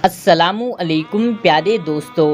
السلام علیکم پیارے دوستو،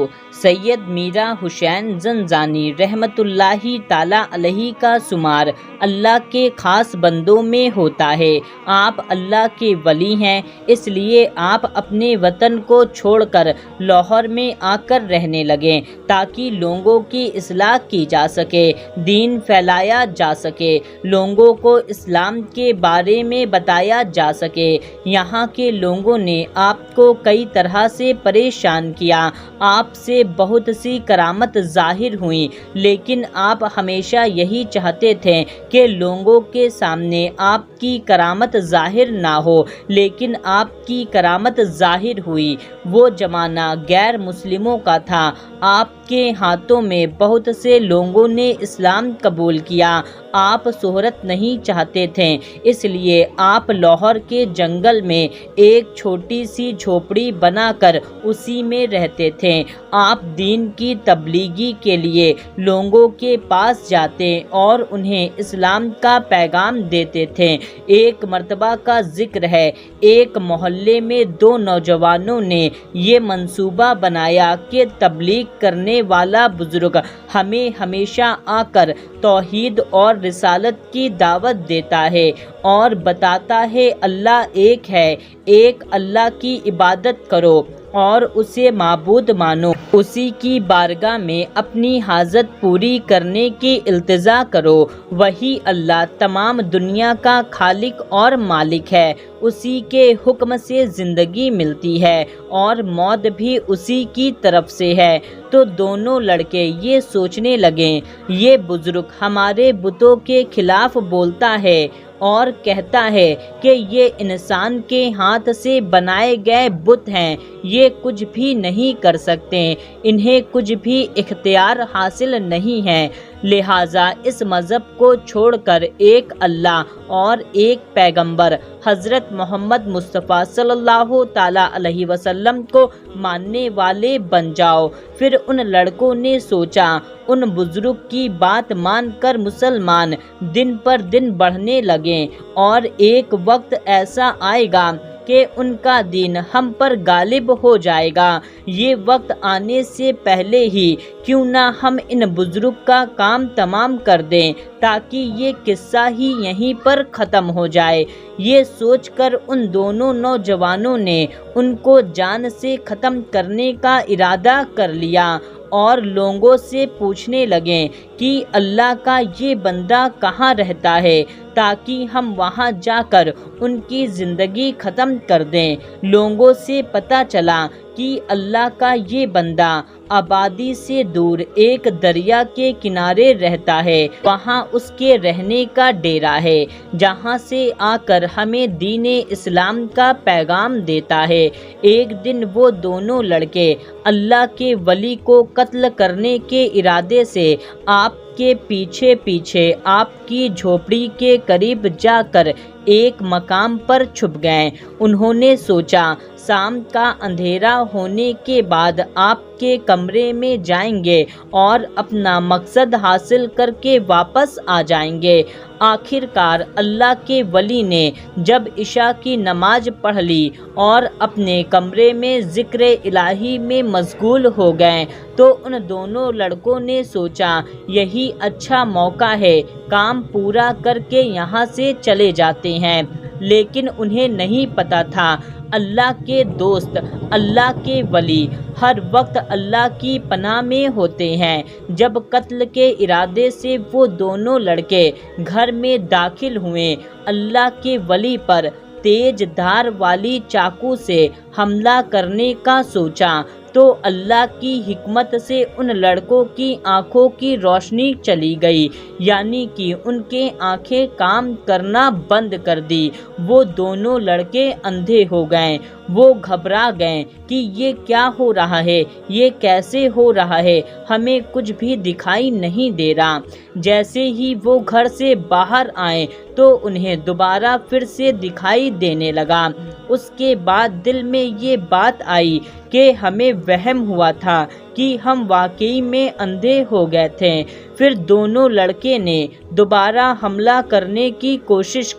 سید میرا حسین زنجانی رحمۃ اللہ تعالی علیہ کا شمار اللہ کے خاص بندوں میں ہوتا ہے۔ آپ اللہ کے ولی ہیں، اس لیے آپ اپنے وطن کو چھوڑ کر لاہور میں آ کر رہنے لگے تاکہ لوگوں کی اصلاح کی جا سکے، دین پھیلایا جا سکے، لوگوں کو اسلام کے بارے میں بتایا جا سکے۔ یہاں کے لوگوں نے آپ کو کئی طرح سے پریشان کیا، آپ سے بہت سی کرامت ظاہر ہوئی، لیکن آپ ہمیشہ یہی چاہتے تھے کہ لوگوں کے سامنے آپ کی کرامت ظاہر نہ ہو، لیکن آپ کی کرامت ظاہر ہوئی۔ وہ زمانہ غیر مسلموں کا تھا، آپ کے ہاتھوں میں بہت سے لوگوں نے اسلام قبول کیا۔ آپ شہرت نہیں چاہتے تھے، اس لیے آپ لاہور کے جنگل میں ایک چھوٹی سی جھوپڑی بنا کر اسی میں رہتے تھے۔ آپ دین کی تبلیغی کے لیے لوگوں کے پاس جاتے اور انہیں اسلام کا پیغام دیتے تھے۔ ایک مرتبہ کا ذکر ہے، ایک محلے میں دو نوجوانوں نے یہ منصوبہ بنایا کہ تبلیغ کرنے والا بزرگ ہمیں ہمیشہ آ کر توحید اور رسالت کی دعوت دیتا ہے اور بتاتا ہے اللہ ایک ہے، ایک اللہ کی عبادت کرو اور اسے معبود مانو، اسی کی بارگاہ میں اپنی حاجت پوری کرنے کی التجا کرو۔ وہی اللہ تمام دنیا کا خالق اور مالک ہے، اسی کے حکم سے زندگی ملتی ہے اور موت بھی اسی کی طرف سے ہے۔ تو دونوں لڑکے یہ سوچنے لگے، یہ بزرگ ہمارے بتوں کے خلاف بولتا ہے اور کہتا ہے کہ یہ انسان کے ہاتھ سے بنائے گئے بت ہیں، یہ کچھ بھی نہیں کر سکتے، انہیں کچھ بھی اختیار حاصل نہیں ہے، لہٰذا اس مذہب کو چھوڑ کر ایک اللہ اور ایک پیغمبر حضرت محمد مصطفیٰ صلی اللہ تعالیٰ علیہ وسلم کو ماننے والے بن جاؤ۔ پھر ان لڑکوں نے سوچا، ان بزرگ کی بات مان کر مسلمان دن پر دن بڑھنے لگے اور ایک وقت ایسا آئے گا کہ ان کا دین ہم پر غالب ہو جائے گا۔ یہ وقت آنے سے پہلے ہی کیوں نہ ہم ان بزرگ کا کام تمام کر دیں تاکہ یہ قصہ ہی یہیں پر ختم ہو جائے۔ یہ سوچ کر ان دونوں نوجوانوں نے ان کو جان سے ختم کرنے کا ارادہ کر لیا اور لوگوں سے پوچھنے لگے کہ اللہ کا یہ بندہ کہاں رہتا ہے تاکہ ہم وہاں جا کر ان کی زندگی ختم کر دیں۔ لوگوں سے پتہ چلا کہ اللہ کا یہ بندہ آبادی سے دور ایک دریا کے کنارے رہتا ہے، وہاں اس کے رہنے کا ڈیرا ہے، جہاں سے آ کر ہمیں دین اسلام کا پیغام دیتا ہے۔ ایک دن وہ دونوں لڑکے اللہ کے ولی کو قتل کرنے کے ارادے سے آپ کے پیچھے پیچھے آپ کی جھوپڑی کے قریب جا کر ایک مقام پر چھپ گئے۔ انہوں نے سوچا شام کا اندھیرا ہونے کے بعد آپ کے کمرے میں جائیں گے اور اپنا مقصد حاصل کر کے واپس آ جائیں گے۔ آخر کار اللہ کے ولی نے جب عشاء کی نماز پڑھ لی اور اپنے کمرے میں ذکر الہی میں مشغول ہو گئے تو ان دونوں لڑکوں نے سوچا یہی اچھا موقع ہے، کام پورا کر کے یہاں سے چلے جاتے ہیں۔ لیکن انہیں نہیں پتہ تھا اللہ کے دوست، اللہ کے ولی ہر وقت اللہ کی پناہ میں ہوتے ہیں۔ جب قتل کے ارادے سے وہ دونوں لڑکے گھر میں داخل ہوئے، اللہ کے ولی پر تیز دھار والی چاقو سے حملہ کرنے کا سوچا تو اللہ کی حکمت سے ان لڑکوں کی آنکھوں کی روشنی چلی گئی، یعنی کہ ان کے آنکھیں کام کرنا بند کر دی۔ وہ دونوں لڑکے اندھے ہو گئے، وہ گھبرا گئے کہ یہ کیا ہو رہا ہے، یہ کیسے ہو رہا ہے، ہمیں کچھ بھی دکھائی نہیں دے رہا۔ جیسے ہی وہ گھر سے باہر آئے تو انہیں دوبارہ پھر سے دکھائی دینے لگا۔ اس کے بعد دل میں یہ بات آئی کہ ہمیں وہم ہوا تھا کہ ہم واقعی میں اندھے ہو گئے تھے۔ پھر دونوں لڑکے نے دوبارہ حملہ کرنے کی کوشش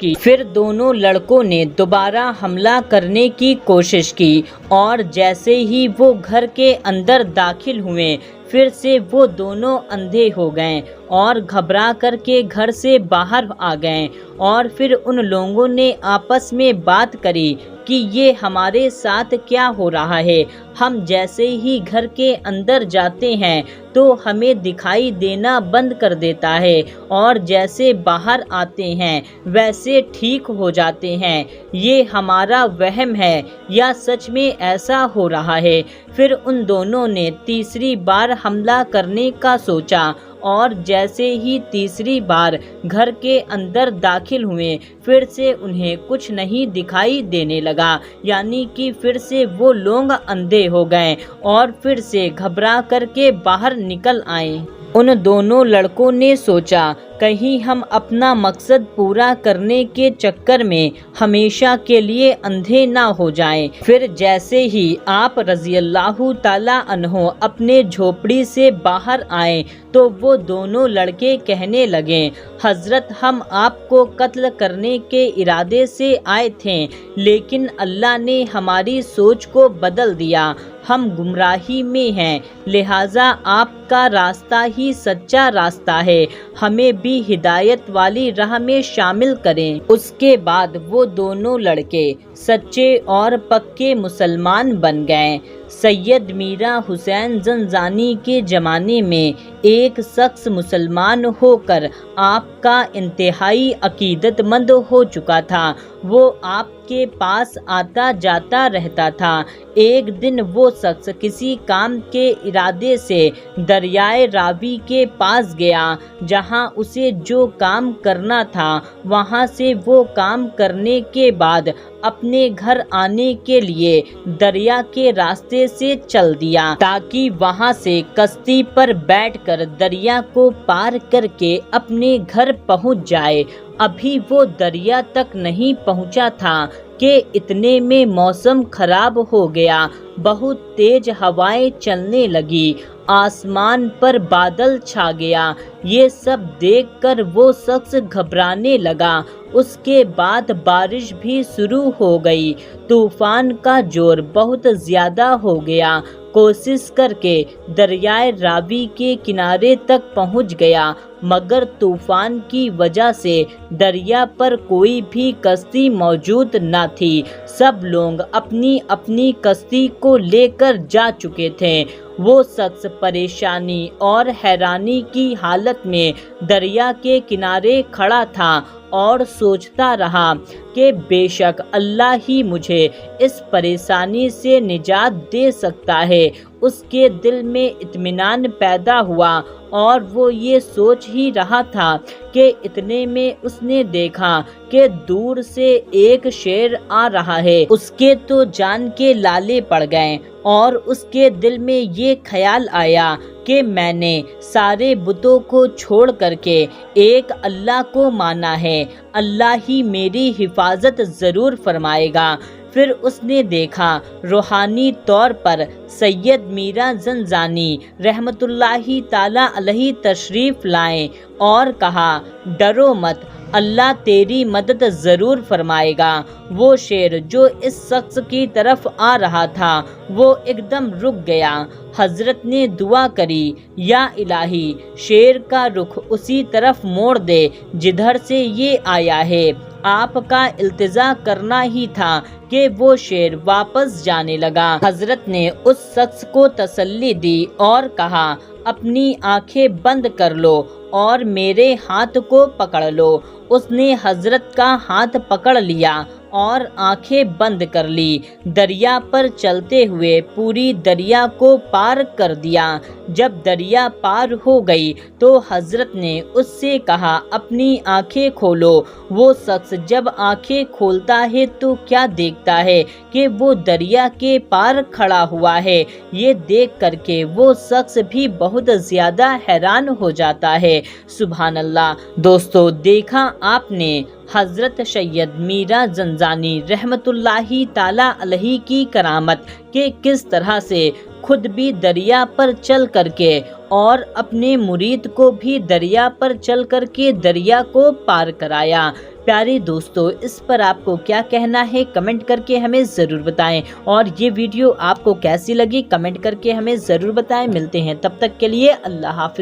کی اور جیسے ہی وہ گھر کے اندر داخل ہوئے پھر سے وہ دونوں اندھے ہو گئے اور گھبرا کر کے گھر سے باہر آ گئے۔ اور پھر ان لوگوں نے آپس میں بات کری کہ یہ ہمارے ساتھ کیا ہو رہا ہے، ہم جیسے ہی گھر کے اندر جاتے ہیں تو ہمیں دکھائی دینا بند کر دیتا ہے اور جیسے باہر آتے ہیں ویسے ٹھیک ہو جاتے ہیں، یہ ہمارا وہم ہے یا سچ میں ایسا ہو رہا ہے؟ پھر ان دونوں نے تیسری بار حملہ کرنے کا سوچا اور جیسے ہی تیسری بار گھر کے اندر داخل ہوئے پھر سے انہیں کچھ نہیں دکھائی دینے لگا، یعنی کہ پھر سے وہ لوگ اندھے ہو گئے اور پھر سے گھبرا کر کے باہر نکل آئے۔ ان دونوں لڑکوں نے سوچا کہیں ہم اپنا مقصد پورا کرنے کے چکر میں ہمیشہ کے لیے اندھے نہ ہو جائیں۔ پھر جیسے ہی آپ رضی اللہ تعالیٰ عنہ اپنے جھوپڑی سے باہر آئے تو وہ دونوں لڑکے کہنے لگے، حضرت ہم آپ کو قتل کرنے کے ارادے سے آئے تھے لیکن اللہ نے ہماری سوچ کو بدل دیا، ہم گمراہی میں ہیں، لہٰذا آپ کا راستہ ہی سچا راستہ ہے، ہمیں بھی ہدایت والی راہ میں شامل کریں۔ اس کے بعد وہ دونوں لڑکے سچے اور پکے مسلمان بن گئے۔ سید میرا حسین زنجانی کے زمانے میں ایک شخص مسلمان ہو کر آپ کا انتہائی عقیدت مند ہو چکا تھا، وہ آپ کے پاس آتا جاتا رہتا تھا۔ ایک دن وہ شخص کسی کام کے ارادے سے دریائے راوی کے پاس گیا، جہاں اسے جو کام کرنا تھا وہاں سے وہ کام کرنے کے بعد اپنے گھر آنے کے لیے دریا کے راستے سے چل دیا تاکہ وہاں سے کشتی پر بیٹھ کر دریا کو پار کر کے اپنے گھر پہنچ جائے۔ ابھی وہ دریا تک نہیں پہنچا تھا کہ اتنے میں موسم خراب ہو گیا، بہت تیز ہوائیں چلنے لگی، آسمان پر بادل چھا گیا۔ یہ سب دیکھ کر وہ شخص گھبرانے لگا۔ اس کے بعد بارش بھی شروع ہو گئی، طوفان کا زور بہت زیادہ ہو گیا۔ کوشش کر کے دریائے راوی کے کنارے تک پہنچ گیا مگر طوفان کی وجہ سے دریا پر کوئی بھی کشتی موجود نہ تھی، سب لوگ اپنی اپنی کشتی کو لے کر جا چکے تھے۔ وہ شخص پریشانی اور حیرانی کی حالت میں دریا کے کنارے کھڑا تھا اور سوچتا رہا کہ بے شک اللہ ہی مجھے اس پریشانی سے نجات دے سکتا ہے۔ اس کے دل میں اطمینان پیدا ہوا اور وہ یہ سوچ ہی رہا تھا کہ اتنے میں اس نے دیکھا کہ دور سے ایک شیر آ رہا ہے۔ اس کے تو جان کے لالے پڑ گئے اور اس کے دل میں یہ خیال آیا کہ میں نے سارے بتوں کو چھوڑ کر کے ایک اللہ کو مانا ہے، اللہ ہی میری حفاظت ضرور فرمائے گا۔ پھر اس نے دیکھا روحانی طور پر سید میرا زنجانی رحمۃ اللہ تعالیٰ علیہ تشریف لائے اور کہا، ڈرو مت، اللہ تیری مدد ضرور فرمائے گا۔ وہ شیر جو اس شخص کی طرف آ رہا تھا وہ ایک دم رک گیا۔ حضرت نے دعا کری، یا الہی شیر کا رخ اسی طرف موڑ دے جدھر سے یہ آیا ہے۔ آپ کا التجا کرنا ہی تھا کہ وہ شیر واپس جانے لگا۔ حضرت نے اس شخص کو تسلی دی اور کہا، اپنی آنکھیں بند کر لو اور میرے ہاتھ کو پکڑ لو۔ اس نے حضرت کا ہاتھ پکڑ لیا اور آنکھیں بند کر لی۔ دریا پر چلتے ہوئے پوری دریا کو پار کر دیا۔ جب دریا پار ہو گئی تو حضرت نے اس سے کہا، اپنی آنکھیں کھولو۔ وہ شخص جب آنکھیں کھولتا ہے تو کیا دیکھتا ہے کہ وہ دریا کے پار کھڑا ہوا ہے۔ یہ دیکھ کر کے وہ شخص بھی بہت زیادہ حیران ہو جاتا ہے۔ سبحان اللہ۔ دوستو، دیکھا آپ نے حضرت سید میرا زنجانی رحمۃ اللہ تعالیٰ علیہ کی کرامت کہ کس طرح سے خود بھی دریا پر چل کر کے اور اپنے مرید کو بھی دریا پر چل کر کے دریا کو پار کرایا۔ پیارے دوستو، اس پر آپ کو کیا کہنا ہے کمنٹ کر کے ہمیں ضرور بتائیں، اور یہ ویڈیو آپ کو کیسی لگی کمنٹ کر کے ہمیں ضرور بتائیں۔ ملتے ہیں تب تک کے لیے، اللہ حافظ۔